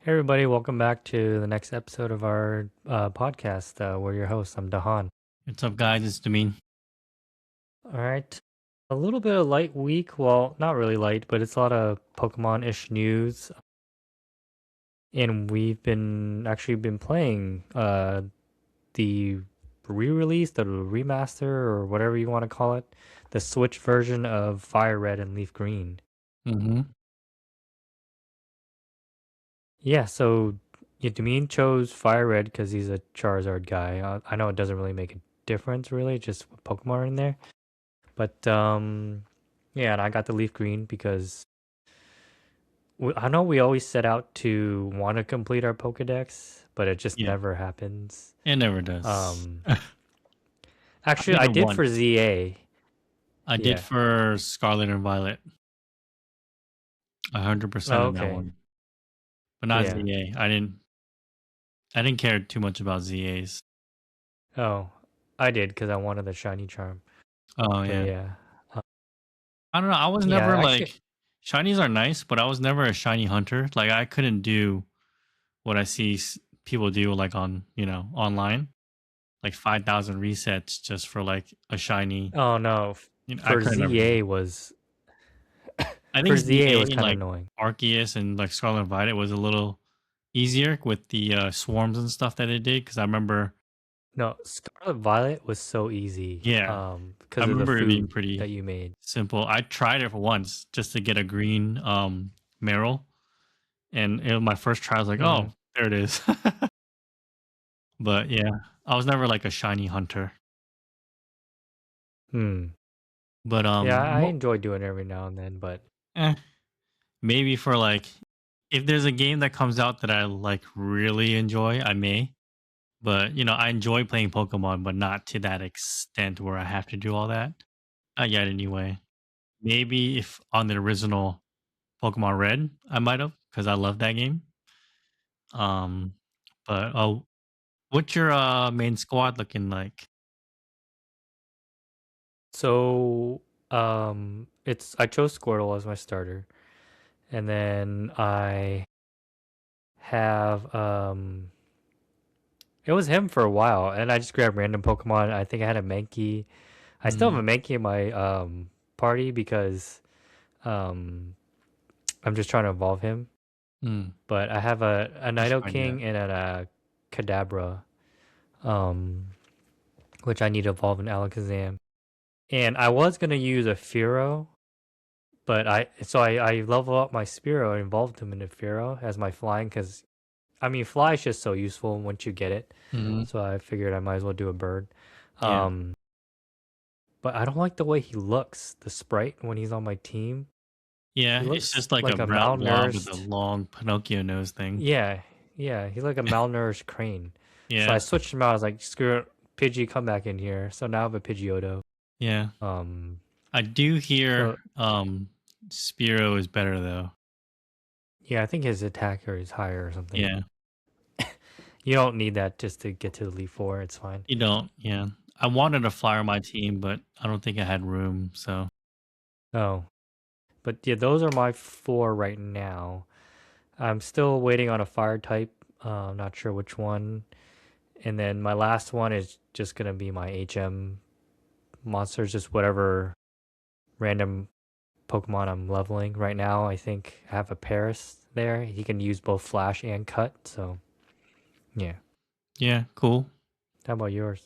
Hey everybody, welcome back to the next episode of our podcast. We're your hosts. I'm Dahan. What's up, guys? It's Demin. All right, a little bit of light week. Well, not really light, but it's a lot of Pokemon-ish news, and we've been actually been playing the re-release, the remaster, or whatever you want to call it, the Switch version of Fire Red and Leaf Green. Mm-hmm. Yeah, so yeah, Demin chose Fire Red because he's a Charizard guy. I know it doesn't really make a difference, really, just what Pokemon are in there. But yeah, and I got the leaf green because I know we always set out to want to complete our Pokedex, but it just Yeah, never happens. it never does. Um, I actually, did I it did for once. ZA. I did Yeah. for Scarlet and Violet. 100% Oh, of that okay. one, but not Yeah. ZA. I didn't care too much about ZAs. Oh, I did because I wanted the shiny charm. Oh But yeah. yeah, uh, I don't know. I was yeah. never Actually, like shinies are nice, but I was never a shiny hunter. Like I couldn't do what I see people do, like on online, like 5,000 resets just for like a shiny. oh no, I for couldn't never do ZA that. was I for think ZA ZA was kind of like annoying. Arceus and like Scarlet and Violet was a little easier with the swarms and stuff that it did because I remember, No, Scarlet Violet was so easy. yeah, I Because of the remember it being food that pretty you made. simple. I tried it for once just to get a green Meryl, and my first try. I was like, oh, Mm-hmm. there it is. But yeah, I was never like a shiny hunter. Hmm. But Yeah, I enjoy doing it every now and then, but eh, maybe for like if there's a game that comes out that I like really enjoy, I may. But, I enjoy playing Pokemon, but not to that extent where I have to do all that. Not yet anyway. Maybe if on the original Pokemon Red, I might have, because I love that game. Um, but what's your main squad looking like? so it's I chose Squirtle as my starter, and then I have it was him for a while, and I just grabbed random Pokemon. I think I had a Mankey. I still have a Mm, Mankey in my party because um I'm just trying to evolve him. mm, But I have a I should find Nidoking that. and a Kadabra, um, which I need to evolve in Alakazam. And I was gonna use a Fearow, but I level up my Spearow and evolved him into Fearow as my flying because I mean fly is just so useful once you get it. Hmm. So I figured I might as well do a bird. Yeah. Um, but I don't like the way he looks, the sprite when he's on my team. Yeah, He it's looks just like a like a brown blob with a malnourished. long Pinocchio nose thing. Yeah, yeah, he's like a malnourished crane. So I Yeah, switched him out. I was like, screw it, Pidgey, come back in here. So now I have a Pidgeotto. yeah. Um, I do hear so Spearow is better though. yeah, I think his attacker is higher or something. Yeah. You don't need that just to get to the Elite Four. It's fine. You don't, yeah. I wanted a flyer on my team, but I don't think I had room. So Oh, but yeah, those are my four right now. I'm still waiting on a fire type. I'm not sure which one. And then my last one is just gonna be my HM monsters, just whatever random Pokemon I'm leveling right now. I think I have a Paris there. He can use both Flash and Cut. So yeah. yeah, cool. How about yours?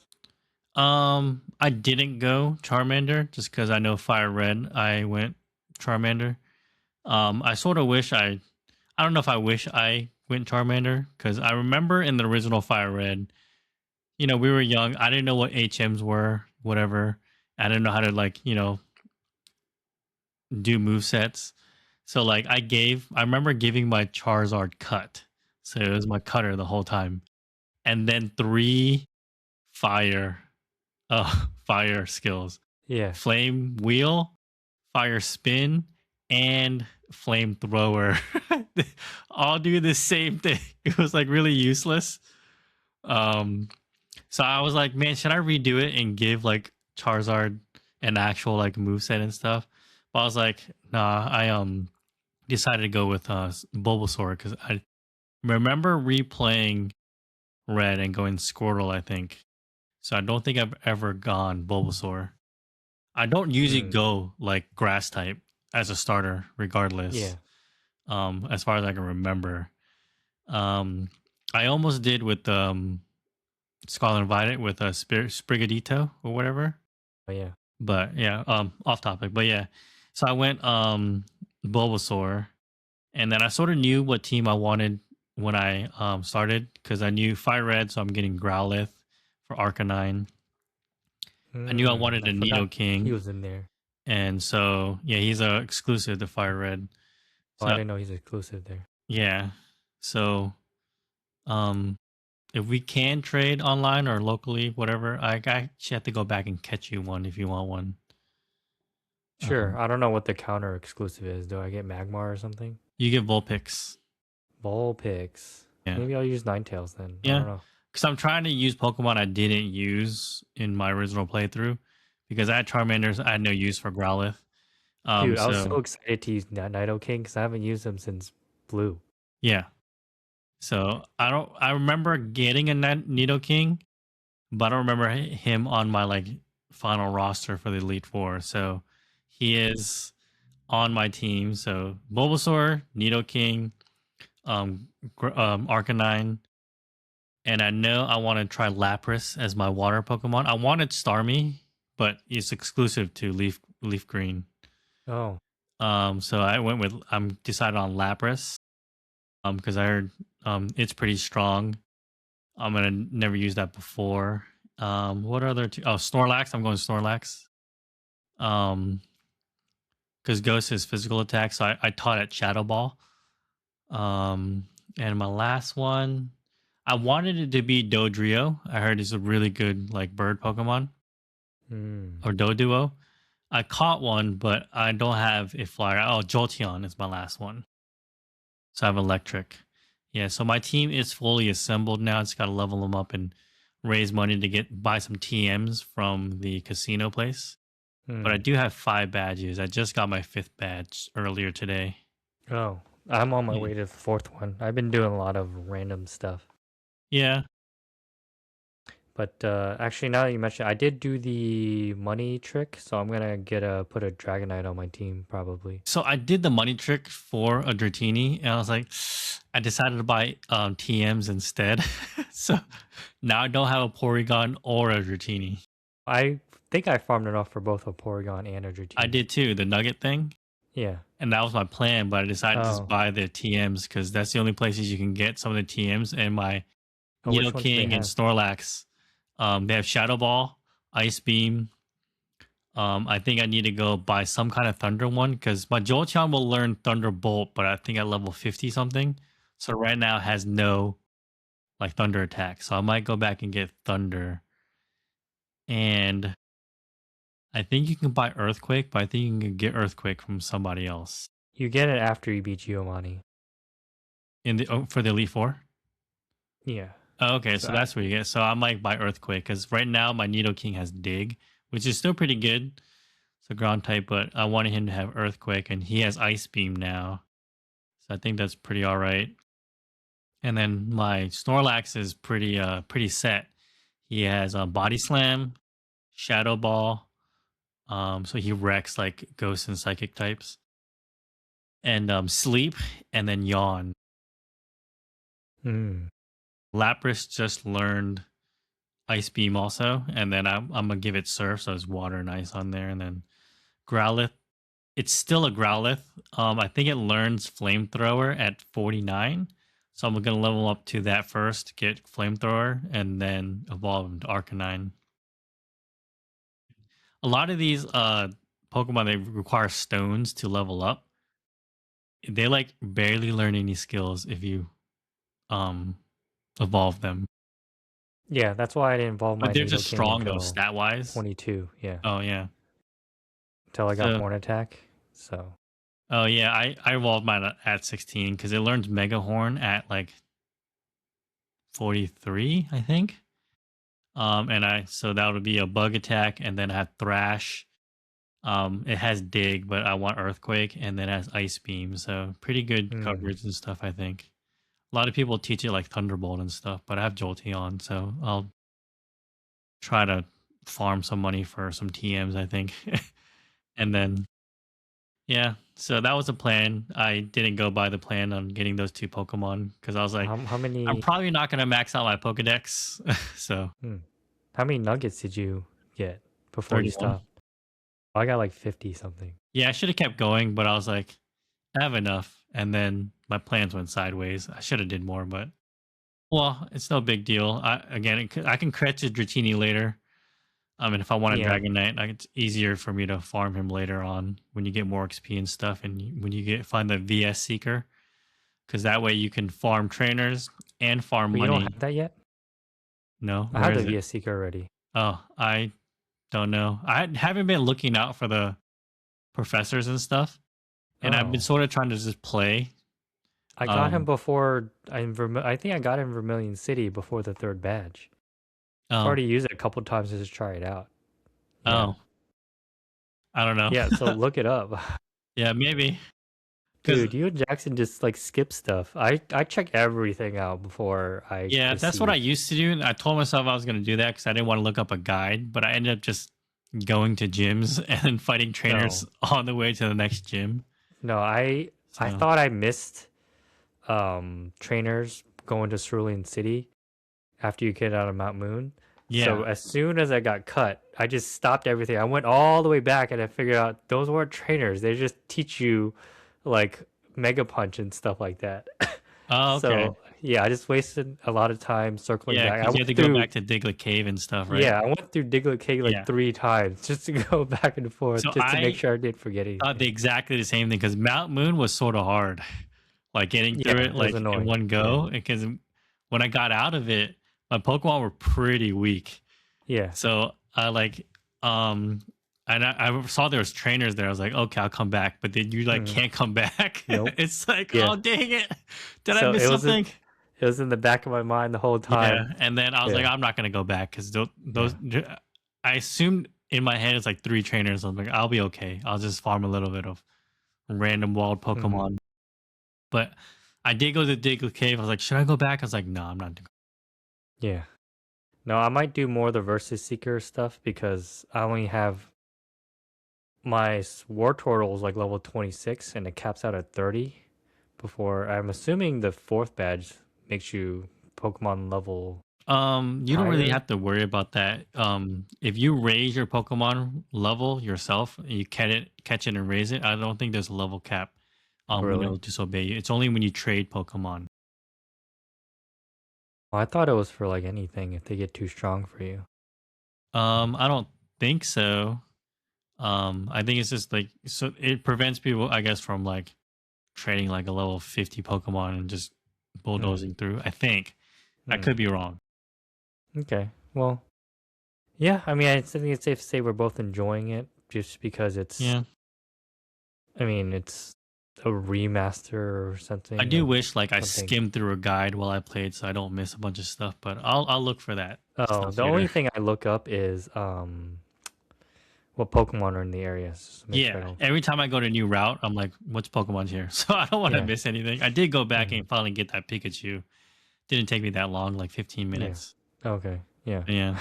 I didn't go Charmander just because I know Fire Red. I went Charmander. I sort of wish I don't know if I wish I went Charmander because I remember in the original Fire Red, we were young. I didn't know what HMs were, whatever. I didn't know how to like, do move sets. So like I remember giving my Charizard cut. So it was my cutter the whole time. And then three fire fire skills. Yeah. Flame wheel, fire spin, and flamethrower. All do the same thing. It was like really useless. Um so I was like, man, should I redo it and give like Charizard an actual like moveset and stuff? But I was like, nah, I decided to go with Bulbasaur because I remember replaying Red and going Squirtle, I think. So I don't think I've ever gone Bulbasaur. I don't usually Hmm. go like grass type as a starter, regardless. Yeah. As far as I can remember. Um, I almost did with Scarlet Violet with a Sprigatito or whatever. Oh yeah. But yeah, off topic. But yeah, so I went Bulbasaur, and then I sort of knew what team I wanted when I started because I knew Fire Red, so I'm getting Growlithe for Arcanine. I knew I wanted I a forgot he Nidoking, was in there. and so yeah, he's a exclusive to Fire Red. Oh, I So didn't know he's exclusive there. yeah, so um, if we can trade online or locally, whatever, I actually have to go back and catch you one if you want one. Sure. I don't know what the counter exclusive is. Do I get Magmar or something? You get Vulpix. Vulpix. Yeah. Maybe I'll use Ninetales then. I Yeah. don't know. Because I'm trying to use Pokemon I didn't use in my original playthrough because I had Charmanders. I had no use for Growlithe. Dude, I was so So excited to use Nidoking because I haven't used him since Blue. yeah. So I don't. I remember getting a Nidoking, but I don't remember him on my like final roster for the Elite Four. So he is on my team. So Bulbasaur, Nidoking, Arcanine, and I know I want to try Lapras as my water Pokemon. I wanted Starmie, but it's exclusive to Leaf Green. Oh. So I went with I'm decided on Lapras. Because I heard it's pretty strong. I'm gonna never use that before. What other two? Oh, Snorlax. I'm going Snorlax. Um, because Ghost is physical attack, so I taught at Shadow Ball. And my last one, I wanted it to be Dodrio. I heard it's a really good like bird Pokemon Hmm. or Doduo. I caught one, but I don't have a flyer. Oh, Jolteon is my last one. So I have electric. Yeah, so my team is fully assembled now. It's got to level them up and raise money to buy some TMs from the casino place. But I Hmm. do have 5 badges. I just got my 5th badge earlier today. Oh. I'm on my Yeah. way to the fourth one. I've been doing a lot of random stuff. Yeah. But actually, now that you mentioned, I did do the money trick, so I'm gonna put a Dragonite on my team probably. So I did the money trick for a Dratini, and I was like, I decided to buy TMs instead. So now I don't have a Porygon or a Dratini. I think I farmed enough for both a Porygon and a I Dratini. did too, the Nugget thing. Yeah. And that was my plan, but I decided to just Oh. buy the TMs because that's the only places you can get some of the TMs. And my Oh, which ones do they Nidoking and have? Snorlax, they have Shadow Ball, Ice Beam. I think I need to go buy some kind of Thunder one because my Jolteon will learn Thunderbolt, but I think at level 50 something. So right now it has no like Thunder attack. So I might go back and get Thunder. And I think you can buy Earthquake, but I think you can get Earthquake from somebody else You get it after you beat Giovanni. in the for the Elite Four. Yeah. Oh, okay, So so that's where you get. So I might buy Earthquake because right now my Nidoking has Dig, which is still pretty good. It's a ground type, but I wanted him to have Earthquake, and he has Ice Beam now. So I think that's pretty all right. And then my Snorlax is pretty set. He has Body Slam, Shadow Ball, so he wrecks like Ghost and Psychic types, and Sleep, and then Yawn. Hmm. Lapras just learned Ice Beam also, and then I'm gonna give it Surf, so it's water and ice on there, and then Growlithe. It's still a Growlithe. I think it learns Flamethrower at 49, so I'm gonna level up to that first, get Flamethrower, and then evolve into Arcanine. A lot of these Pokemon they require stones to level up. They like barely learn any skills if you um evolve them, Yeah, that's why I didn't involve but my they're just Nidoking strong though until stat wise. 22. Yeah. Oh yeah. Until I got So Horn Attack. So. oh yeah, I evolved mine at 16 because it learns Mega Horn at like 43, I think. And so that would be a Bug Attack, and then I have Thrash. It has Dig, but I want Earthquake, and then it has Ice Beam. So pretty good Hmm. coverage and stuff, I think. A lot of people teach it like Thunderbolt and stuff, but I have Jolteon, so I'll try to farm some money for some TMs, I think. And then yeah, so that was the plan. I didn't go by the plan on getting those two Pokemon because I was like, How I'm many probably not gonna max out my Pokedex. So hmm, how many nuggets did you get before you 31. stopped? I got like 50 something. Yeah, I should have kept going, but I was like, I have enough. And then my plans went sideways. I should have did more, but well, it's no big deal. I can catch a Dratini later. I mean, if I want a Yeah. Dragonite, it's easier for me to farm him later on when you get more XP and stuff, and when you find the VS Seeker, because that way you can farm trainers and farm But you don't money. have that yet? No, I where have the is it? VS Seeker already. Oh, I don't know. I haven't been looking out for the professors and stuff, and I've been Oh. sort of trying to just play. I got him Um, before I think I got him in Vermilion City before the third badge. I've oh, already used it a couple times just to try it out. Yeah. oh, I don't know. Yeah, so look it up. Yeah, maybe because Dude, you and Jackson just like skip stuff. I check everything out before I yeah, that's what I proceed. used to do. And I told myself I was going to do that because I didn't want to look up a guide, but I ended up just going to gyms and then fighting trainers No. on the way to the next gym. No, I So thought I missed trainers going to Cerulean City after you get out of Mount Moon. So yeah. as soon as I got cut, I just stopped everything. I went all the way back and I figured out those weren't trainers. They just teach you like Mega Punch and stuff like that. Oh, okay. So yeah, I just wasted a lot of time circling Yeah, back. I because you had went to go through back to Diglett Cave and stuff, right? yeah, I went through Diglett Cave like Yeah. 3 times just to go back and forth So just to make I sure I didn't forget thought anything. exactly the same thing because Mount Moon was sort of hard, like getting through Yeah, it it was like in annoying. one Yeah. go. Because when I got out of it, my Pokemon were pretty weak. Yeah. So I like and I saw there was trainers there. I was like, okay, I'll come back. But then you like Mhm. can't come back. Nope. It's like, Yeah. oh dang it. Did I So miss something? it was in the back of my mind the whole Yeah. time. And then I was like, Yeah. I'm not gonna go back because those Yeah. I assumed in my head it's like 3 trainers. I'm like, I'll be okay. I'll just farm a little bit of random wild Hmm. Pokemon. But I did go to Diglett Cave. I was like, should I go back? I was like, no, I'm not. Yeah. No, I might do more of the Versus Seeker stuff because I only have my War Turtle is like level 26 and it caps out at 30 before I'm assuming the fourth badge makes you Pokemon level You don't really higher. have to worry about that. If you raise your Pokemon level yourself, you catch it and raise it. I don't think there's a level cap. Oh, When really? it'll disobey you. It's only when you trade Pokemon. Well, I thought it was for like anything if they get too strong for you. I don't think so. I think it's just like so it prevents people, I guess, from like trading like a level 50 Pokemon and just Hmm. bulldozing through. I think I Hmm. could be wrong. Okay. Well, yeah, I mean, I think it's safe to say we're both enjoying it just because it's, Yeah, I mean, it's a remaster or I something do of wish like I something. skimmed through a guide while I played, so I don't miss a bunch of stuff. But I'll look for that Oh, stuff the only later. thing I look up is what Pokemon are in the area, just to make sure I Yeah, don't. every time I go to a new route, I'm like, "What's Pokemon's here?" So I don't want to Yeah. miss anything. I did go back Hmm. and finally get that Pikachu. Didn't take me that long, like 15 Yeah. minutes. Okay. Yeah. Yeah.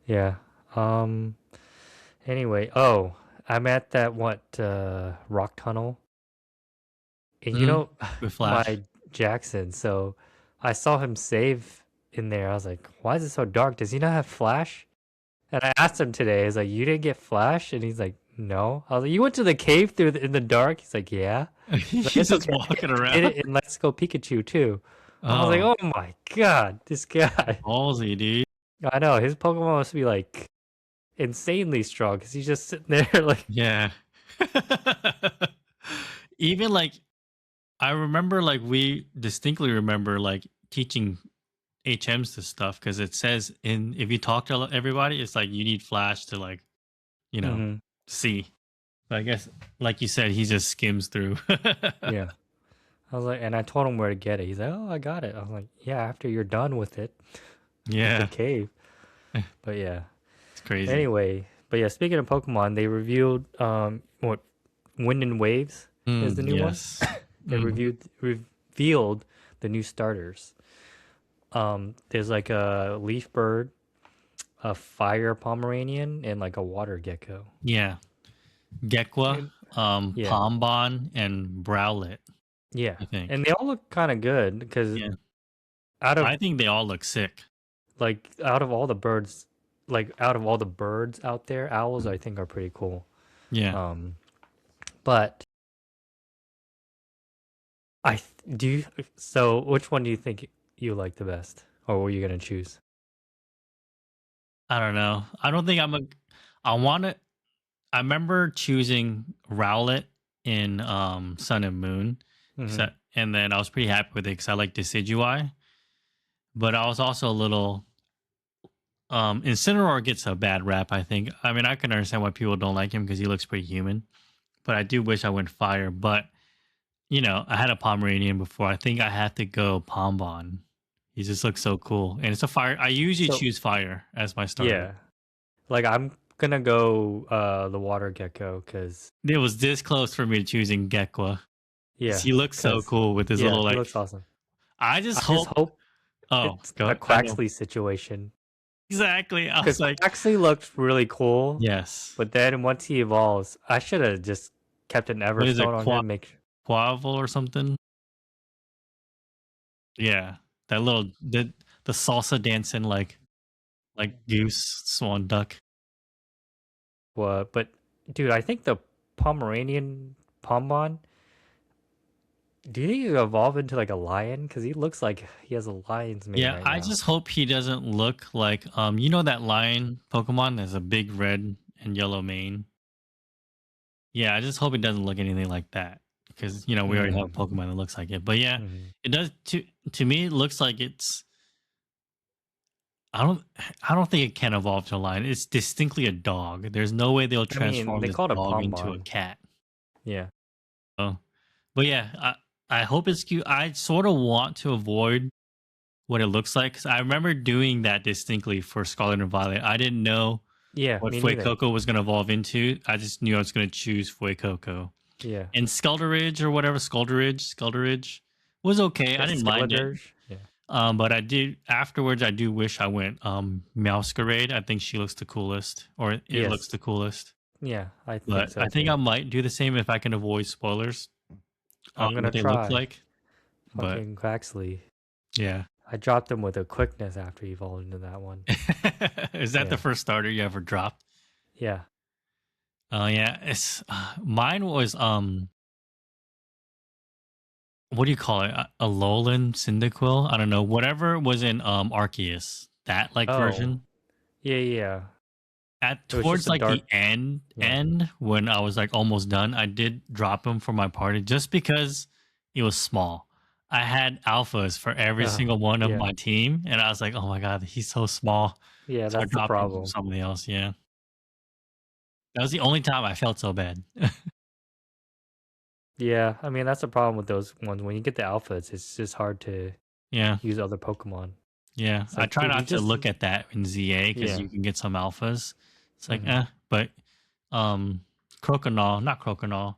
Yeah. Um. Anyway, oh, I'm at that what rock tunnel, and you Mm, know, with Flash. my Jackson. So I saw him save in there. I was like, why is it so dark? Does he not have flash? And I asked him today. He's like, you didn't get flash, and he's like, no. I was like, you went to the cave through in the dark. He's like, yeah. Like, He's it's just okay. walking I did around. it in Let's Go Pikachu too. I was like, Oh, oh my god, this guy. ballsy, dude. I know his Pokemon must be like insanely strong because he's just sitting there like, Yeah. Even like I remember, like we distinctly remember like teaching HMs to stuff because it says in if you talk to everybody, it's like you need Flash to like you know hmm see. But I guess, like you said, he just skims through. yeah. I was like, and I told him where to get it. He's like, oh, I got it. I was like, yeah, after you're done with it, with the Yeah, cave. But yeah. it's crazy. Anyway, but yeah, speaking of Pokemon, they revealed what Wind and Waves is the new one. Yes. They Mm. revealed revealed the new starters. There's like a leaf bird, a fire Pomeranian, and like a water gecko. Yeah. Gekwa, And yeah, Pombon, and Browlet, yeah, I think. and they all look kind of good because Yeah. out of I think they all look sick. out of all the birds, like out of all the birds out there, owls I think are pretty cool. Yeah. Um, but do you, so which one do you think you like the best, or were you gonna choose? I don't know. I don't think I want to. I remember choosing Rowlet in Sun and Moon, Mm-hmm. so, and then I was pretty happy with it because I like Decidueye. But I was also a little Incineroar gets a bad rap, I think. I mean, I can understand why people don't like him because he looks pretty human. But I do wish I went fire. But I had a Pomeranian before. I think I have to go Pombon. He just looks so cool, and it's a fire. I usually So choose fire as my starter. yeah, like I'm gonna go the water gecko because It was this close for me to choosing Gekwa. 'Cause yeah, he looks so because cool with his yeah, little he like. looks awesome. I just I just hope. hope Oh, it's a go. I know Quaxley situation exactly. I was because like, Quaxley looked really cool, yes. but then once he evolves, I should have just kept an What is it? Everstone on him. Make Quavel or something? Yeah, that little the salsa dancing like goose, swan, duck. what? But dude, I think the Pomeranian Pombon. Do you think he evolve into like a lion? Because he looks like he has a lion's mane Yeah, right I now. just hope he doesn't look like that lion Pokemon that has a big red and yellow mane. Yeah, I just hope it doesn't look anything like that because we already have a Mm. Pokemon that looks like it. But yeah, Mhm. it does to me. It looks like it's. I don't. I don't think it can evolve to a lion. It's distinctly a dog. There's no way they'll I mean, transform they this call it a dog into a Pombon. cat. Yeah. Oh, but yeah, I hope it's cute. I sort of want to avoid what it looks like because I remember doing that distinctly for Scarlet and Violet. I didn't know Yeah, what me neither. Fuecoco was going to evolve into. I just knew I was going to choose Fuecoco. Yeah. And Skulderidge or whatever, Skulderidge was okay. Yeah, I didn't mind it. Skeledirge. Yeah. But I did afterwards. I do wish I went Meowscarade. I think she looks the coolest, or it looks Yes. the coolest. Yeah, I think But so I think too. I might do the same if I can avoid spoilers on I'm gonna what they look try. like. But Fucking Quaxley. yeah, I dropped him with a quickness after he evolved into that one. is that the Yeah. first starter you ever dropped? Yeah. Yeah, it's mine was what do you call it? A Alolan Cyndaquil? I don't know. Whatever was in Arceus, that like Oh. version. Yeah, yeah. At It was just towards a like the dark. Yeah. end when I was like almost done, I did drop him for my party just because it was small. I had alphas for every single one of Yeah. my team, and I was like, "Oh my god, he's so small." Yeah, So I that's the dropped him for problem. somebody else. Yeah, that was the only time I felt so bad. Yeah, I mean that's the problem with those ones. When you get the alphas, it's just hard to Yeah, use other Pokemon. yeah. It's I like, try dude, you not to just look at that in ZA because yeah. you can get some alphas. It's like, Hmm. but um, Croconaw, not Croconaw.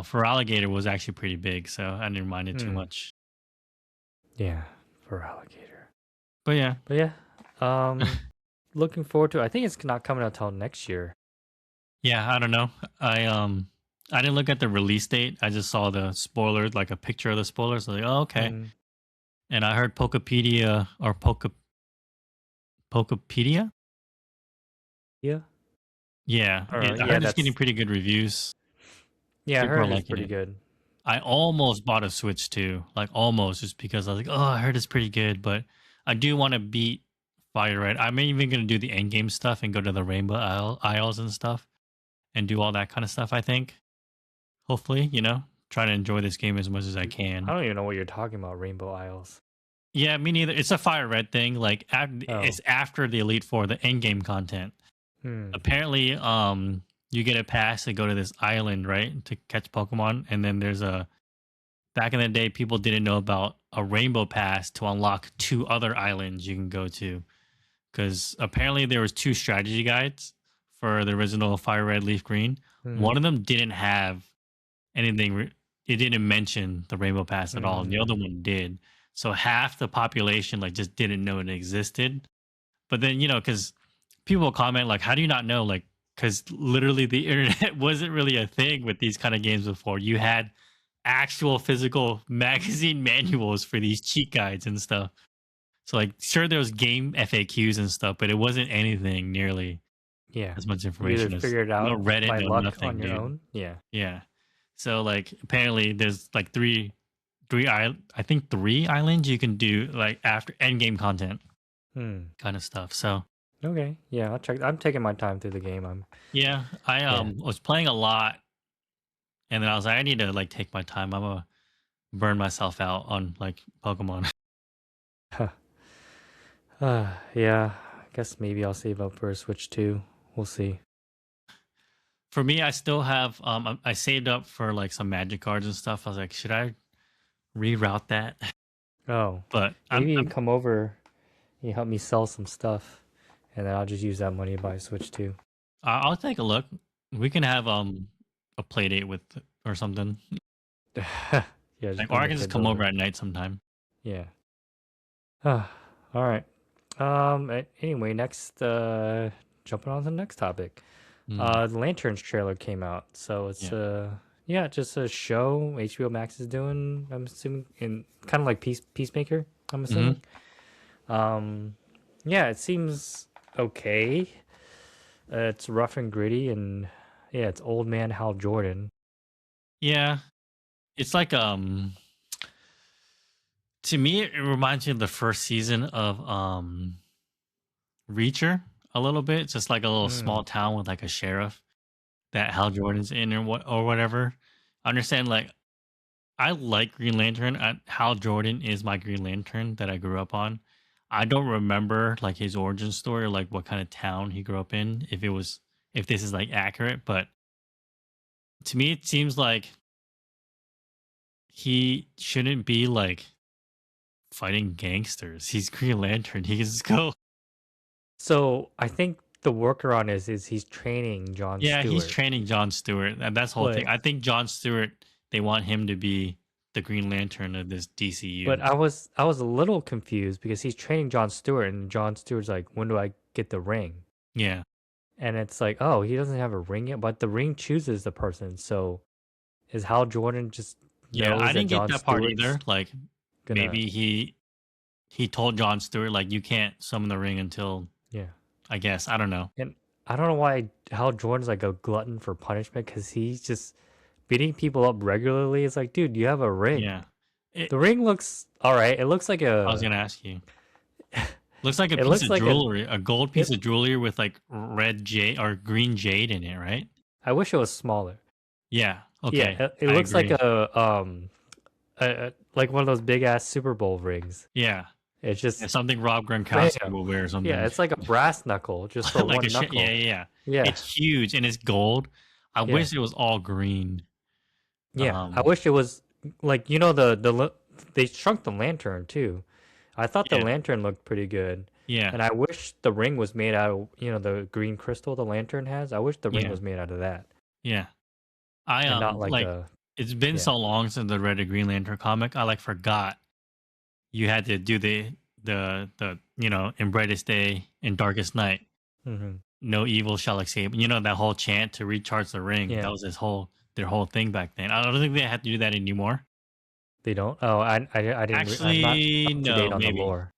For alligator was actually pretty big, so I didn't mind it too Hmm. much. Yeah, for alligator. But yeah, But yeah, looking forward to it. I think it's not coming out till next year. yeah. I don't know. I didn't look at the release date. I just saw the spoiler, like a picture of the spoilers. So like, oh, okay. Mm, And I heard Pokepedia or Pokepedia. yeah. Yeah, Or I yeah, heard it's getting that's pretty good reviews. yeah. I People are heard it's liking pretty it. good. I almost bought a Switch too, like almost, just because I was like, oh, I heard it's pretty good. But I do want to beat Fire Red. I'm even gonna do the end game stuff and go to the Rainbow Isles and stuff and do all that kind of stuff. I think, hopefully, try to enjoy this game as much as I I can. don't even know what you're talking about. Rainbow Isles. Yeah, me neither. It's a Fire Red thing. Like Oh. it's after the Elite Four, the end game content. Hmm. Apparently, you get a pass to go to this island, right, to catch Pokemon, and then there's a. Back in the day, people didn't know about a Rainbow Pass to unlock 2 other islands you can go to, because apparently there was 2 strategy guides for the original Fire Red, Leaf Green. Hmm. One of them didn't have anything. it didn't mention the Rainbow Pass at all, and the other Mm, one did. So half the population like just didn't know it existed. But then because people comment like, "How do you not know?" Like, because literally the internet wasn't really a thing with these kind of games before. You had actual physical magazine manuals for these cheat guides and stuff. So like, sure, there was game FAQs and stuff, but it wasn't anything nearly yeah. as much You either information as figure it no out Reddit, by no luck on nothing, your dude. own. Yeah. Yeah. So like apparently there's like I think three islands you can do like after end game content Hmm. kind of stuff. So Okay. Yeah, I'll check. I'm taking my time through the game. yeah, I Yeah. was playing a lot and then I was like, I need to like take my time. I'm gonna burn myself out on like Pokemon. Yeah. I guess maybe I'll save up for a Switch too. We'll see. For me, I still have I saved up for like some magic cards and stuff. I was like, should I reroute that? Oh, But maybe you I'm come over. You help me sell some stuff, and then I'll just use that money to buy a Switch too. I'll take a look. We can have a play date with or something. Yeah, just Like, or bring I the can just kids come over over. at night sometime. Yeah. All right. Anyway, next jumping on to the next topic. Mm, The Lanterns trailer came out. So it's yeah. yeah, just a show HBO Max is doing, I'm assuming, in kind of like Peacemaker, I'm Hmm. assuming. Um yeah, it seems okay. It's rough and gritty, and yeah, it's old man Hal Jordan. Yeah. It's like to me it reminds me of the first season of Reacher a little bit. Just like a little Mm, small town with like a sheriff that Hal Jordan's in or whatever. I understand like I like Green Lantern. Hal Jordan is my Green Lantern that I grew up on. I don't remember like his origin story or like what kind of town he grew up in, if this is like accurate, but to me it seems like he shouldn't be like fighting gangsters. He's Green Lantern. He can just go. so I think the workaround is he's training John Yeah, he's Stewart. training John Stewart, and that's the whole thing. But I think John Stewart, they want him to be the Green Lantern of this but DCU. I was a little confused because he's training John Stewart, and John Stewart's like, when do I get the ring? Yeah. And it's like, oh, he doesn't have a ring yet, but the ring chooses the person. So is Hal Jordan just Yeah, I knows that didn't get John that part Stewart's either. Like gonna, maybe he told John Stewart like you can't summon the ring until yeah. I guess I don't know. And I don't know why Hal Jordan's like a glutton for punishment, because he's just beating people up regularly. It's like, dude, you have a ring. Yeah. It, The ring looks all right. It looks like I was a, gonna ask you. Looks like a it piece looks of like a, jewelry, a gold piece it, of jewelry with like red jade or green jade in it, right? I wish it was smaller. Yeah. Yeah, Okay. it I looks like agree. like one of those big ass Super Bowl rings. Yeah. It's Yeah, just something Rob Gronkowski bam. will wear or Yeah, something. it's like a brass knuckle just for Like a one shit. Yeah, knuckle. yeah, yeah. Yeah, It's huge and it's gold. I yeah, wish it was all green. yeah. I Um, wish it was like, they shrunk the lantern too. I thought the yeah, lantern looked pretty good, yeah, and I wish the ring was made out of, the green crystal the lantern has. I wish the ring yeah, was made out of that, yeah. I and not like like a, it's been yeah. so long since I read a Green Lantern comic. I like forgot you had to do the in brightest day in darkest night, Hmm. no evil shall escape. You know that whole chant to recharge the ring. That Yeah, was their whole thing back then. I don't think they have to do that anymore. they don't. Oh, I didn't. I'm not Actually, up to no, date on the maybe. lore.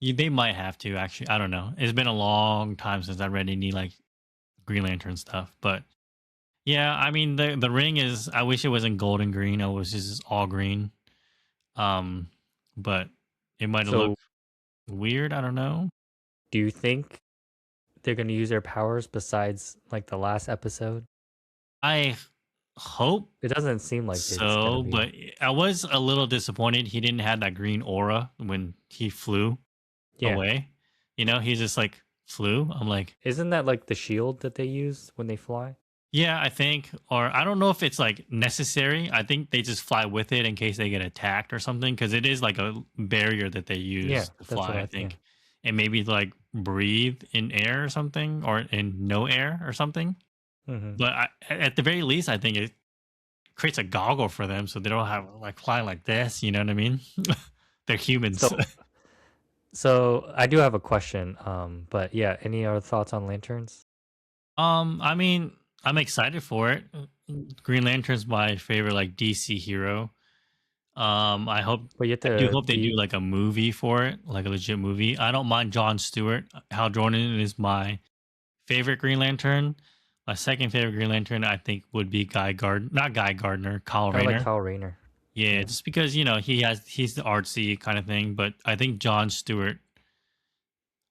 They might have to actually. I don't know. It's been a long time since I read any like Green Lantern stuff, but yeah, I mean the ring is. I wish it wasn't gold and green. I wish this is all green. Um, but it might have So, looked weird. I don't know. do you think they're gonna use their powers besides like the last episode? I hope It doesn't seem like it's gonna so, be. but I was a little disappointed he didn't have that green aura when he flew Yeah. away. He just like flew. I'm like, Isn't that like the shield that they use when they fly? yeah, I think, or I don't know if it's like necessary. I think they just fly with it in case they get attacked or something, because it is like a barrier that they Yeah, use to that's what fly, I yeah. think. And maybe like breathe in air or something, or in no air or something. Hmm. But at the very least, I think creates a goggle for them so they don't have like flying like this. You know what I mean? They're humans. So so I do have a question. But yeah, any other thoughts on lanterns? I mean, I'm excited for it. Green Lantern's my favorite like DC hero. I hope But you have I do to hope they do be like a movie for it, like a legit movie. I don't mind John Stewart. Hal Jordan is my favorite Green Lantern. My second favorite Green Lantern, I think, would be not Guy Gardner, Kyle I like Rayner. Kyle Rayner. Yeah, Yeah. just because he's the artsy kind of thing, but I think John Stewart,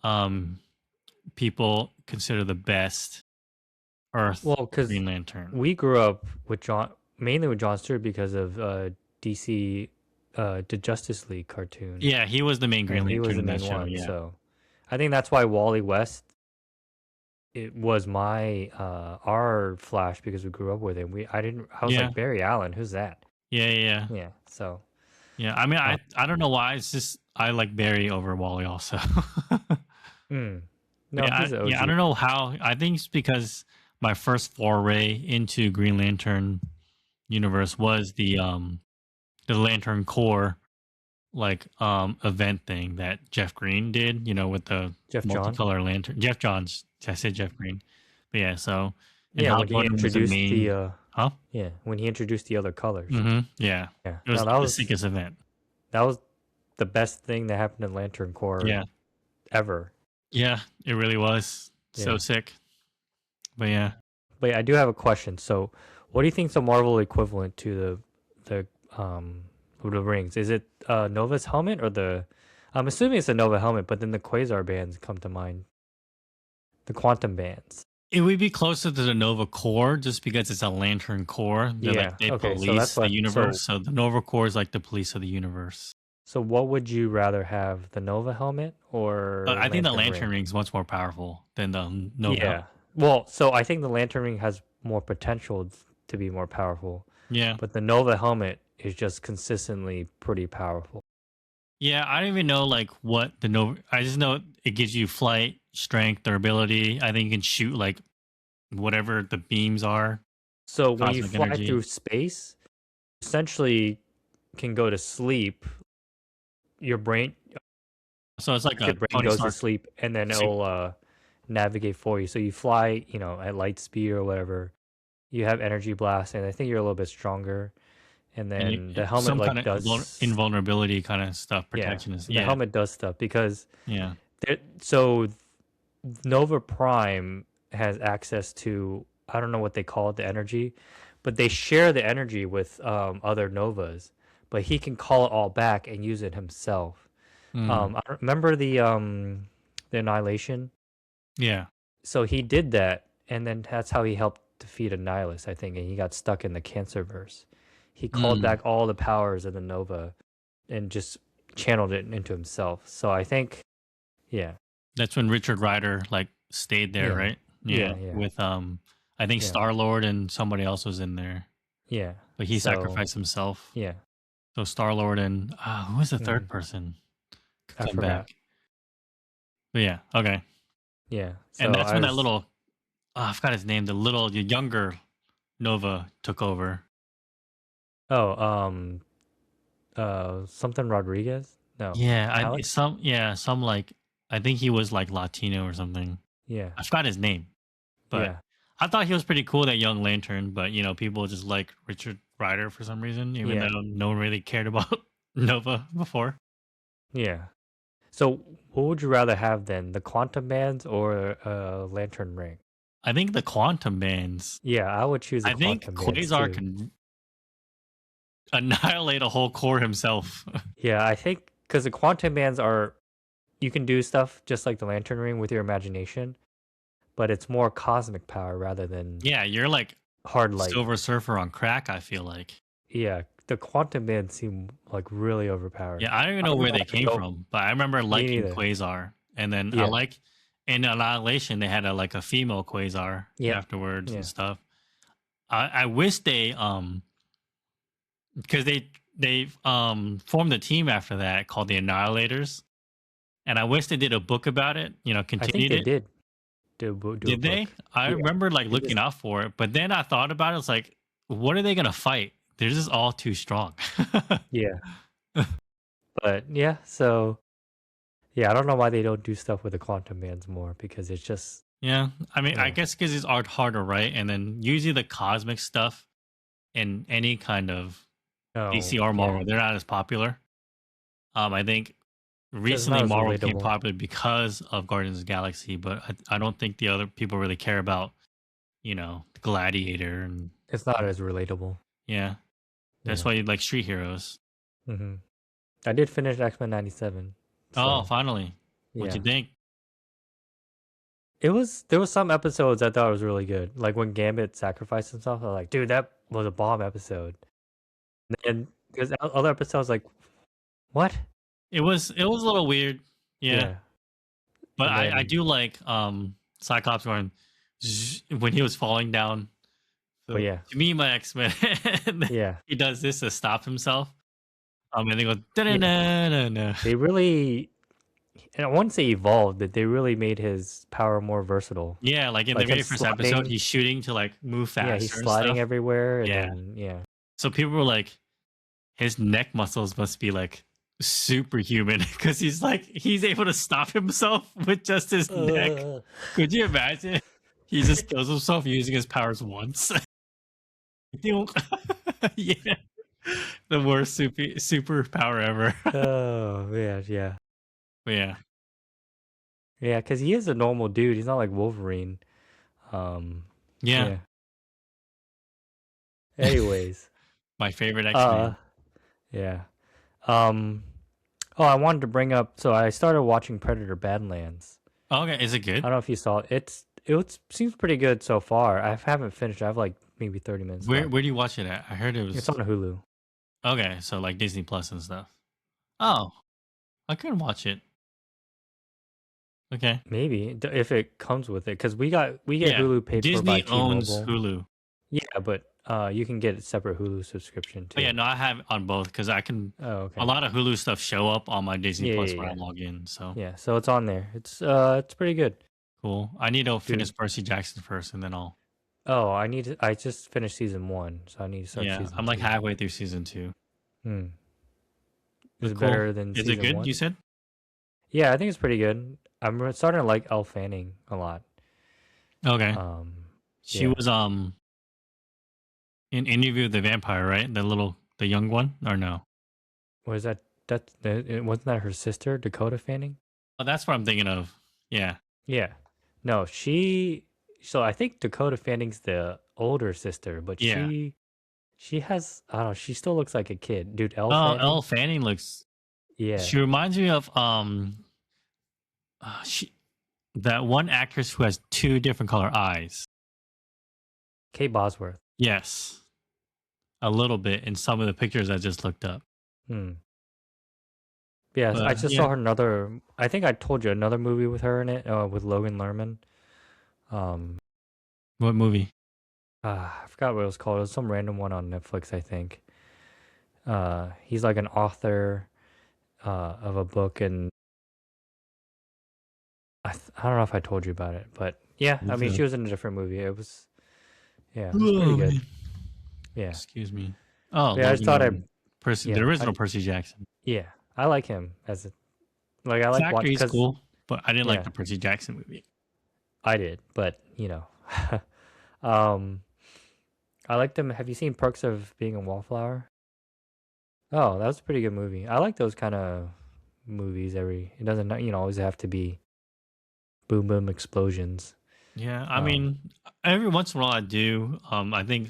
um, people consider the best Earth Well, because Green Lantern. we grew up with mainly with John Stewart because of DC, the Justice League cartoon, Yeah, he was the main Green and he was Lantern the in that main show. one. Yeah, So I think that's why Wally West it was my our Flash because we grew up with him. I was yeah, like Barry Allen, who's that? yeah, yeah, yeah. Yeah. So Yeah, I mean, uh, I don't know why. It's just I like Barry over Wally also. mm, But no, he's an yeah, I OG. don't know how. I think it's because my first foray into Green Lantern universe was the Lantern Corps event thing that Jeff Green did, with the Jeff John. multicolor lantern. Jeff Johns. I said Jeff Green. But yeah, so and Yeah, Hal when he Jordan was the introduced main huh? the other colors. Yeah. Yeah. It No, was like the sickest event. that was the best thing that happened in Lantern Corps Yeah. ever. Yeah, it really was. So Yeah. sick. But yeah. But yeah, I do have a question. So, what do you think is the Marvel equivalent to the rings? Is it Nova's helmet or the? I'm assuming it's a Nova helmet, but then the Quasar bands come to mind. The quantum bands. It would be closer to the Nova Corps just because it's a Lantern Corps. Yeah. They Okay. So police that's the what. universe. So the Nova Corps is like the police of the universe. So what would you rather have, the Nova helmet or I think the Lantern Lantern ring? Ring is much more powerful than the Nova. Yeah. Well, so I think the Lantern ring has more potential to be more powerful, Yeah. but the Nova helmet is just consistently pretty powerful. Yeah, I don't even know like what the Nova. I just know it gives you flight, strength, durability. I think you can shoot like whatever the beams are, So when you cosmic fly energy. through space, essentially can go to sleep. Your brain, So it's like your a brain Tony goes to Stark sleep, and then suit. it'll navigate for you. So you fly, at light speed or whatever. You have energy blast, and I think you're a little bit stronger. And And then the helmet some like kind of does, invulnerability kind of stuff, yeah, protectionist. the Yeah, helmet does stuff because yeah. so Nova Prime has access to, I don't know what they call it, the energy, but they share the energy with other Novas, but he can call it all back and use it himself. Mm, I don't remember the Annihilation. yeah. So he did that, and then that's how he helped defeat Annihilus, I think, and he got stuck in the Cancerverse. He called Mm. back all the powers of the Nova and just channeled it into himself. So I think, yeah, That's when Richard Rider like stayed there, yeah, right? yeah, Yeah, yeah, with I think yeah, Star Lord and somebody else was in there, yeah. but he So sacrificed himself. yeah, So Star Lord and who was the third mm, person could I come forgot. back? But yeah, okay. Yeah. And So that's I when that was, little I forgot his name. The younger Nova took over. oh, something Rodriguez? No, Yeah, Alex? some like I think he was like Latino or something. Yeah, I forgot his name, but yeah, I thought he was pretty cool, that young Lantern. But people just like Richard Rider for some reason, even yeah, though no one really cared about Nova before. yeah. So what would you rather have then, the quantum bands or lantern ring? I think the quantum bands. Yeah, I would choose the I think quantum bands Quasar too. can annihilate a whole core himself. Yeah, I think because the quantum bands are, you can do stuff just like the lantern ring with your imagination, but it's more cosmic power rather than Yeah, you're like hard light. Silver Surfer on crack, I feel like. Yeah, the quantum bands seem like really overpowered. Yeah, I don't even I know don't where know they how to came go. from, but I remember Me liking neither. Quasar. And then I Yeah. like in Annihilation they had a female Quasar Yep. afterwards and Yeah. stuff. I wish they because they formed a team after that called the Annihilators, and I wish they did a book about it. I think Continued they it. did do a Did they? book. I Yeah. remember like They looking just out for it, but then I thought about it. It's like what are they gonna fight? They're just all too strong. Yeah, but yeah, so yeah, I don't know why they don't do stuff with the quantum bands more because it's just Yeah, I mean, I yeah. guess because it's art harder, right? And then usually the cosmic stuff in any kind of Oh DC or yeah, Marvel, they're not as popular. I think because it's recently not as Marvel became relatable. popular because of Guardians of the Galaxy, but I don't think the other people really care about, Gladiator and It's not as relatable. yeah. That's Yeah. why you like Street Heroes. hmm I did finish X-Men '97, Oh, so finally. What'd yeah. you think? It was there was some episodes I thought was really good. Like when Gambit sacrificed himself, I was like, dude, that was a bomb episode. And there's other episodes like, what? It was a little weird. Yeah. Yeah. But And I then do like Cyclops going when he was falling down. but So yeah. to me, my X-Men Yeah. he does this to stop himself. And they go Yeah. da-na-na-na-na. They really and I wouldn't say evolved, but they really made his power more versatile. Yeah, like in the Like him very first episode, sliding. he's shooting to like move Yeah, he's faster and sliding stuff. everywhere and Yeah. then yeah. So people were like, his neck muscles must be like superhuman because he's able to stop himself with just his neck. Uh, Could you imagine? He just kills himself using his powers once. Yeah, the worst superpower ever. oh man, yeah. But yeah, Yeah, because he is a normal dude. He's not like Wolverine. Um, yeah. yeah. Anyways, My favorite X uh, Man. yeah. Um, oh, I wanted to bring up. So I started watching Predator: Badlands. Okay, is it I good? don't know if you saw it. Seems pretty good so far. I haven't finished. I have like maybe 30 minutes Where left. where do you watch it at? I heard it It's on was Hulu. okay. So like Disney Plus and stuff. Oh, I could watch it. Okay. Maybe if it comes with it, because we get Yeah, Hulu paid for by Disney owns T-Mobile. Hulu. Yeah, but you can get a separate Hulu subscription Oh yeah, too. no, I have it on both because I can. Oh, A okay. lot of Hulu stuff show up on my Disney Yeah, Plus yeah, when I yeah. log in. So Yeah, so it's on there. It's pretty good. cool. I need to Dude. finish Percy Jackson first, and then I'll. Oh, I just finished season 1, so I need to start Yeah, season I'm like 2. halfway through season 2. Hmm. Is But it cool. better than Is it season good? You 1? said? Yeah, I think it's pretty good. Starting to like Elle Fanning a lot. Okay. Um, She yeah. was in Interview with the Vampire, right? The young one, or no? Was that wasn't that her sister, Dakota Fanning? Oh, that's what I'm thinking of. Yeah. Yeah. No, so I think Dakota Fanning's the older sister, but Yeah. she has I don't know, she still looks like a kid. Dude, Elle Oh, Elle Fanning? Fanning looks. Yeah. She reminds me of she that one actress who has two different color eyes. Kate Bosworth. Yes, a little bit in some of the pictures I just looked up. Hmm. Yeah, I But just yeah, saw her another. I think I told you another movie with her in it, with Logan Lerman. Um, what movie? I forgot what it was called. It was some random one on Netflix, I think. He's like an author, of a book, and I don't know if I told you about it, but yeah, I mean, she was in a different movie. Yeah, it was pretty Oh, good. man. Yeah, Excuse me. Oh, yeah. I just Logan thought Lerman. The yeah, original Percy Jackson. yeah, I like him as I The like actor, watch he's because cool, but I didn't like yeah, the Percy Jackson movie. I did, but um, I liked him. Have you seen Perks of Being a Wallflower? Oh, that was a pretty good movie. I like those kind of movies. It doesn't always have to be boom boom explosions. Yeah, I Um, mean, every once in a while I do. I think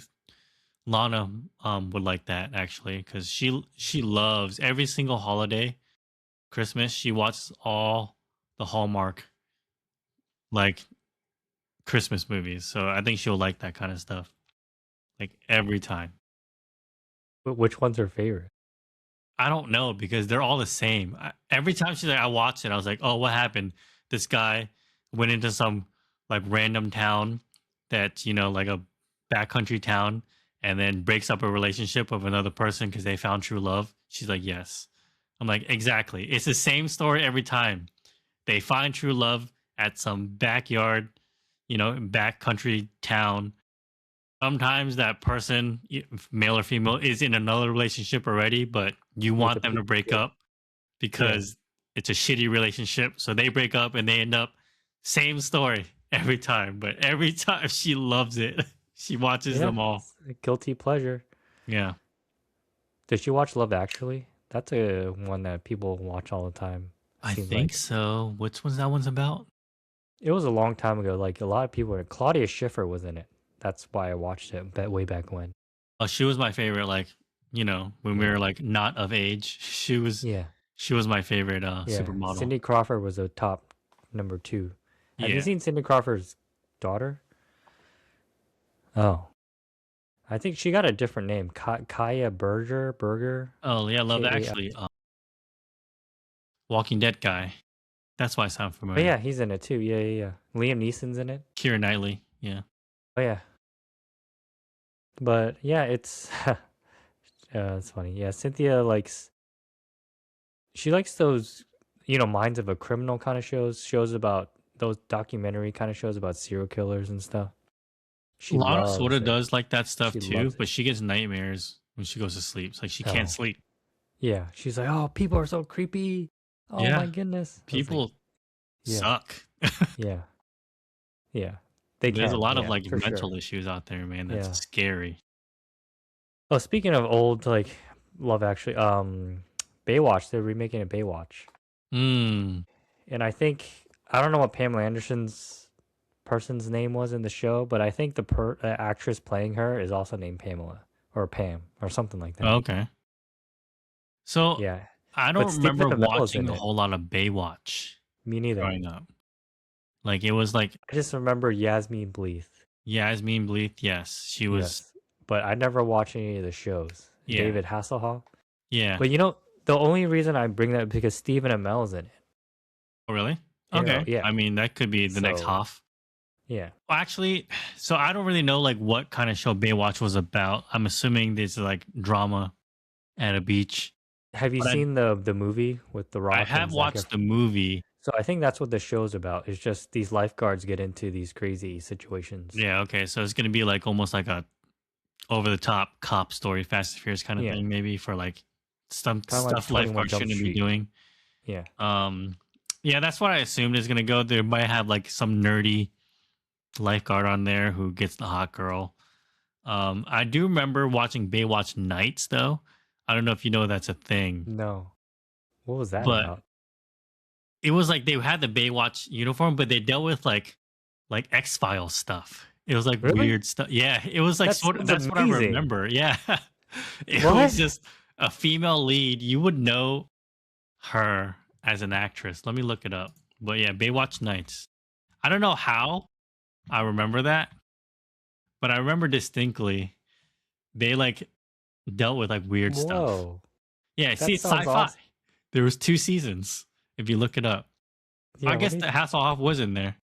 Lana would like that actually because she loves every single holiday, Christmas. She watches all the Hallmark like Christmas movies, so I think she'll like that kind of stuff like every time. which one's her favorite? I don't know because they're all the same. Every time she's like, I watched it, I was like, oh, what happened? This guy went into some like random town that, like a backcountry town and then breaks up a relationship with another person because they found true love. She's like, yes. I'm like, exactly. It's the same story every time. They find true love at some backyard, backcountry town. sometimes that person, male or female, is in another relationship already, but you with the want them to people. break Yeah, up yeah, because it's a shitty relationship. So they break up and they end up same story every time. But every time she loves it. She watches yeah. them all. It's a guilty pleasure. Yeah. Did you watch Love Actually? That's a one that people watch all the time. I Seems think like so. Which one's that one's about? it was a long time ago. Like a lot of people were. Claudia Schiffer was in it. That's why I watched it way back when. Oh, she was my favorite, like, when we Yeah, were like not of age. yeah, She was my favorite yeah. supermodel. Cindy Crawford was a top number two. Have you Yeah. seen Cindy Crawford's daughter? Oh, I think she got a different name. Kaya Burger. Oh yeah, Love K A. Actually. Walking Dead guy. That's why I sound Oh familiar. yeah, he's in it too. Yeah, yeah, yeah. Liam Neeson's in it. Keira Knightley. Yeah. Oh yeah, but yeah, it's it's funny. Yeah, Cynthia likes she likes those Minds of a Criminal kind of shows about those documentary kind of shows about serial killers and stuff. She Lana sort loves of it. does like that stuff She too, loves it. but she gets nightmares when she goes to sleep. It's like she can't Oh sleep. yeah, she's like, oh, people are so creepy. Oh my Yeah. goodness. I was like, People yeah, suck. yeah, yeah. They There's a can, lot of yeah, like for sure. mental issues out there, man. That's Yeah. scary. Oh, speaking of old like Love Actually, Baywatch. They're remaking a Baywatch, Mm. and I don't know what Pamela Anderson's person's name was in the show, but I think the actress playing her is also named Pamela or Pam or something like that. Okay. So Yeah, I but don't Stephen remember Amell is watching in a it. whole lot of Baywatch Me neither. growing up. Like it was like I just remember Yasmin Bleeth. Yasmin Bleeth. Yes, she was. Yes, but I never watched any of the shows. Yeah. David Hasselhoff. Yeah. But the only reason I bring that is because Stephen Amell is in it. Oh, really? Okay. Yeah. I mean, that could be the next So Hoff. yeah. Well, actually, so I don't really know like what kind of show Baywatch was about. I'm assuming this is like drama at a beach. Have you But seen the movie with The I Rock and have Zac watched Efron? the movie. So I think that's what the show's about. It's just these lifeguards get into these crazy situations. Yeah, okay. So it's gonna be like almost like a over the top cop story, Fast and Furious kind of Yeah, thing, maybe for like some kind of like stuff 21 lifeguards Jump shouldn't be Street. doing. Yeah. Um yeah, that's what I assumed is gonna go. They might have like some nerdy lifeguard on there who gets the hot girl. I do remember watching Baywatch Nights though. I don't know if you know that's a thing, No. What was that but about? it was like they had the Baywatch uniform, but they dealt with like X Files stuff. It was like Really? weird stuff. Yeah, it was like That sort of sounds that's what I amazing. remember. Yeah, it was What? just a female lead. You would know her as an actress. Let me look it up. But yeah, Baywatch Nights. I don't know how I remember that, but I remember distinctly they like dealt with like weird stuff. Whoa. Yeah, see, That it's sounds sci-fi. awesome. There was 2 seasons if you look it up. I Yeah, let guess me. the Hasselhoff was in there.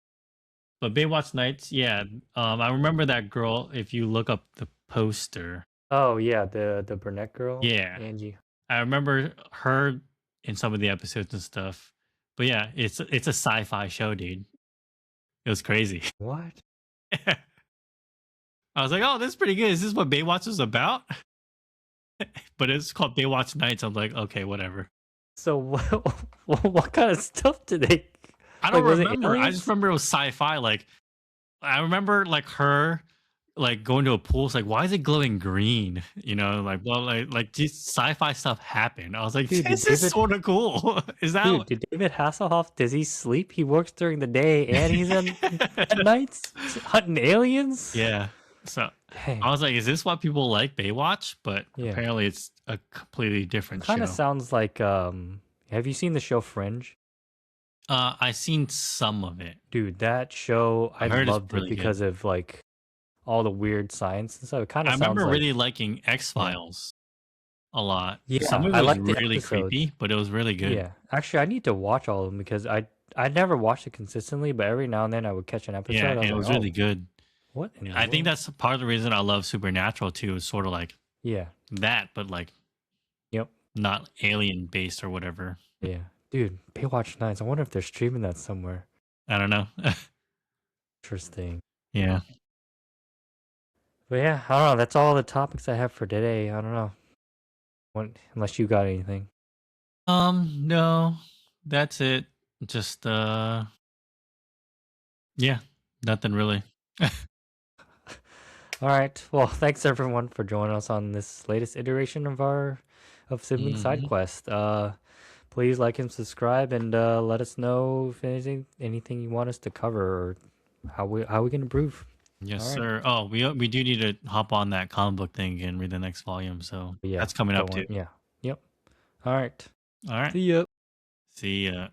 But Baywatch Nights, yeah. I remember that girl. If you look up the poster, Oh yeah, the brunette girl, yeah, Angie. I remember her in some of the episodes and stuff. But yeah, it's a sci-fi show, dude. It was crazy. What? I was like, oh, this is pretty good. Is this what Baywatch is about? But it's called Baywatch Nights. I'm like, okay, whatever. So what kind of stuff did they I like? don't Was it remember. I just aliens? remember it was sci-fi. Like I remember like her like going to a pool. It's like, why is it glowing green? Like well, like just sci-fi stuff happened. I was like, Dude, did this is David sort of cool. Is that Dude, did David Hasselhoff, does he sleep? He works during the day and he's in at nights hunting aliens? yeah. So Dang. I was like, is this why people like Baywatch? But Yeah. apparently it's a completely different Kind show. of sounds like have you seen the show Fringe? I seen some of it. Dude, that show I I heard it's loved it really good. because of like all the weird science and stuff. It kind I of sounds remember like really liking X Files a lot. Some yeah, of I it was like the really episodes. creepy, but it was really good. Yeah. Actually, I need to watch all of them because I never watched it consistently, but every now and then I would catch an episode. Yeah, I and was it like, was "Oh, really good. what in the I think world?" that's part of the reason I love Supernatural too. Is sort of like Yeah. that, but like Yep. not alien based or whatever. Yeah. Dude, Baywatch Nights. I wonder if they're streaming that somewhere. I don't know. Interesting. Yeah. But yeah, I don't know. That's all the topics I have for today. I don't know. Unless you got anything. No, that's it. Just yeah, nothing really. All right. Well, thanks everyone for joining us on this latest iteration of Sibling Side Hmm. Quest. Please like and subscribe, and let us know if anything you want us to cover or how we can improve. Yes, All right. sir. Oh, we do need to hop on that comic book thing and read the next volume. So Yeah. that's coming up Don't too. want. Yeah. Yep. All right. All right. See ya. See ya.